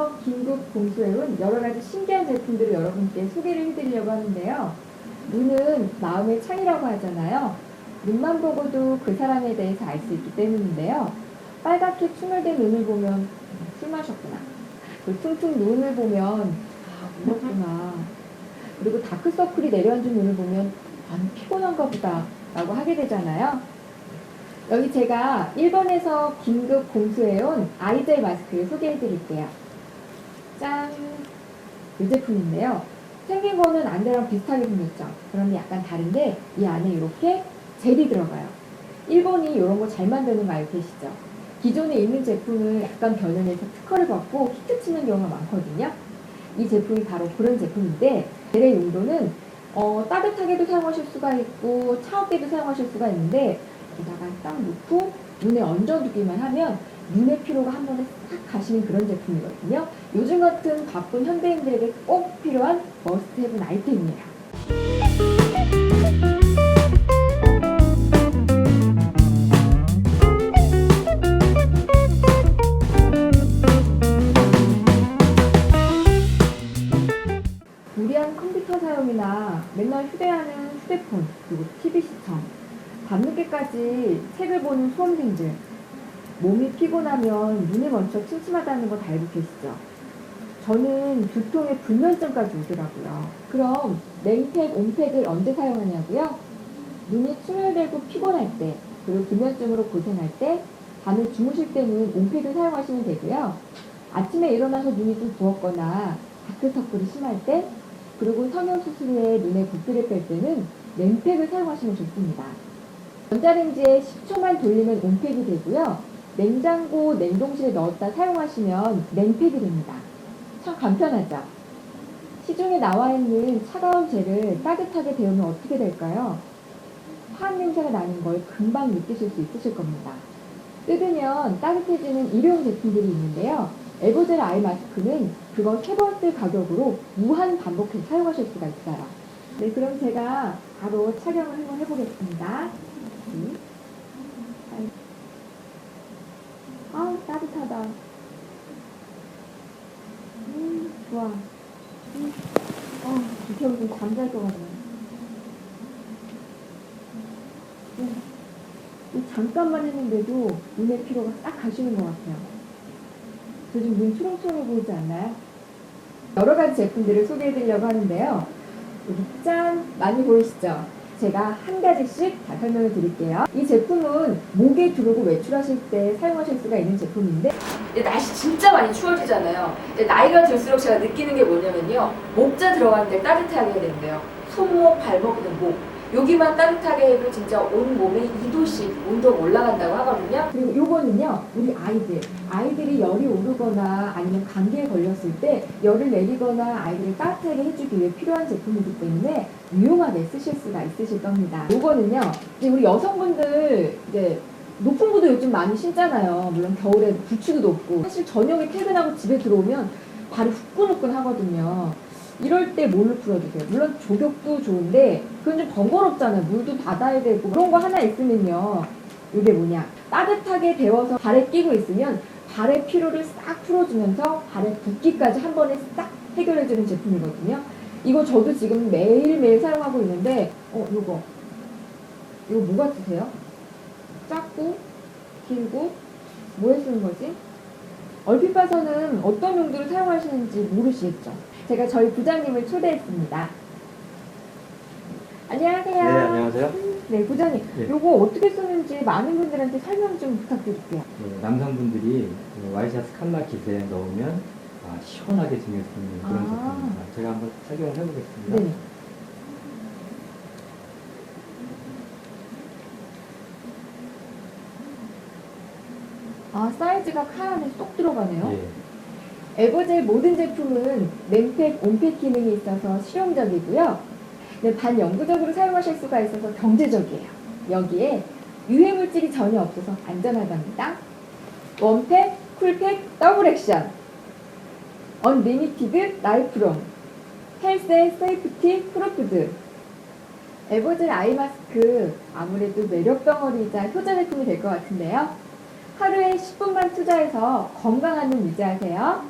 일본에서 긴급 공수해온 여러 가지 신기한 제품들을 여러분께 소개를 해드리려고 하는데요. 눈은 마음의 창이라고 하잖아요. 눈만 보고도 그 사람에 대해서 알 수 있기 때문인데요. 빨갛게 충혈된 눈을 보면 술 마셨구나. 그 퉁퉁 눈을 보면 울었구나. 그리고 다크서클이 내려앉은 눈을 보면 피곤한가 보다 라고 하게 되잖아요. 여기 제가 일본에서 긴급 공수해온 아이젤 마스크를 소개해 드릴게요. 짠! 이 제품인데요. 생긴 거는 안대랑 비슷하게 생겼죠. 그런데 약간 다른데 이 안에 이렇게 젤이 들어가요. 일본이 이런 거 잘 만드는 거 알고 계시죠? 기존에 있는 제품을 약간 변형해서 특허를 받고 히트치는 경우가 많거든요. 이 제품이 바로 그런 제품인데 젤의 용도는 따뜻하게도 사용하실 수가 있고 차갑게도 사용하실 수가 있는데 여기다가 딱 놓고 눈에 얹어두기만 하면 눈의 피로가 한 번에 싹 가시는 그런 제품이거든요. 요즘 같은 바쁜 현대인들에게 꼭 필요한 머스트헤브 아이템이에요. 무리한 컴퓨터 사용이나 맨날 휴대하는 휴대폰, 그리고 TV 시청, 밤늦게까지 책을 보는 수험생들, 몸이 피곤하면 눈이 먼저 침침하다는 거 다 알고 계시죠? 저는 두통에 불면증까지 오더라고요. 그럼 냉팩, 온팩을 언제 사용하냐고요? 눈이 충혈되고 피곤할 때, 그리고 불면증으로 고생할 때, 밤에 주무실 때는 온팩을 사용하시면 되고요. 아침에 일어나서 눈이 좀 부었거나 다크서클이 심할 때, 그리고 성형수술 후에 눈에 붓기를 뺄 때는 냉팩을 사용하시면 좋습니다. 전자레인지에 10초만 돌리면 온팩이 되고요. 냉장고, 냉동실에 넣었다 사용하시면 냉팩이 됩니다. 참 간편하죠? 시중에 나와 있는 차가운 젤을 따뜻하게 데우면 어떻게 될까요? 화학 냄새가 나는 걸 금방 느끼실 수 있으실 겁니다. 뜯으면 따뜻해지는 일회용 제품들이 있는데요. 에버젤 아이 마스크는 그거 3번 쓸 가격으로 무한 반복해서 사용하실 수가 있어요. 네, 그럼 제가 바로 착용을 한번 해보겠습니다. 아, 따뜻하다. 좋아. 두겨울 좀 잠잘 것 같네. 잠깐만 했는데도 눈의 피로가 싹 가시는 것 같아요. 저 지금 눈 초롱초롱해 보이지 않나요? 여러 가지 제품들을 소개해 드리려고 하는데요. 여기 짠! 많이 보이시죠? 제가 한 가지씩 다 설명을 드릴게요. 이 제품은 목에 두르고 외출하실 때 사용하실 수가 있는 제품인데 날씨 진짜 많이 추워지잖아요. 나이가 들수록 제가 느끼는 게 뭐냐면요. 목자 들어가는 데 따뜻하게 해야 된대요. 손목, 발목, 목. 여기만 따뜻하게 해도 진짜 온 몸에 2도씩 온도가 올라간다고 하거든요. 그리고 요거는요, 우리 아이들이 열이 오르거나 아니면 감기에 걸렸을 때 열을 내리거나 아이들을 따뜻하게 해주기 위해 필요한 제품이기 때문에 유용하게 쓰실 수가 있으실 겁니다. 요거는요, 이제 우리 여성분들 이제 높은 구두 요즘 많이 신잖아요. 물론 겨울에 부츠도 높고. 사실 저녁에 퇴근하고 집에 들어오면 발이 후끈후끈 하거든요. 이럴 때 뭘로 풀어주세요? 물론 족욕도 좋은데 그건 좀 번거롭잖아요. 물도 받아야 되고 그런 거 하나 있으면요. 이게 뭐냐? 따뜻하게 데워서 발에 끼고 있으면 발의 피로를 싹 풀어주면서 발의 붓기까지 한 번에 싹 해결해주는 제품이거든요. 이거 저도 지금 매일매일 사용하고 있는데 이거 뭐가 쓰세요? 작고 길고 뭐에 쓰는 거지? 얼핏 봐서는 어떤 용도로 사용하시는지 모르시겠죠? 제가 저희 부장님을 초대했습니다. 안녕하세요. 네, 안녕하세요. 네, 부장님. 네. 요거 어떻게 쓰는지 많은 분들한테 설명 좀 부탁드릴게요. 네, 남성분들이 와이셔츠 칸마켓에 넣으면 시원하게 지낼 수 있는 그런 제품입니다. 제가 한번 착용을 해보겠습니다. 네. 사이즈가 칼 안에 쏙 들어가네요. 예. 에버젤 모든 제품은 냉팩, 온팩 기능이 있어서 실용적이고요. 네, 반영구적으로 사용하실 수가 있어서 경제적이에요. 여기에 유해 물질이 전혀 없어서 안전하답니다. 원팩, 쿨팩, 더블 액션, 언리미티드 라이프롱, 헬스 앤 세이프티 프로푸드. 에버젤 아이 마스크 아무래도 매력 덩어리이자 효자 제품이 될 것 같은데요. 하루에 10분만 투자해서 건강한 눈 유지하세요.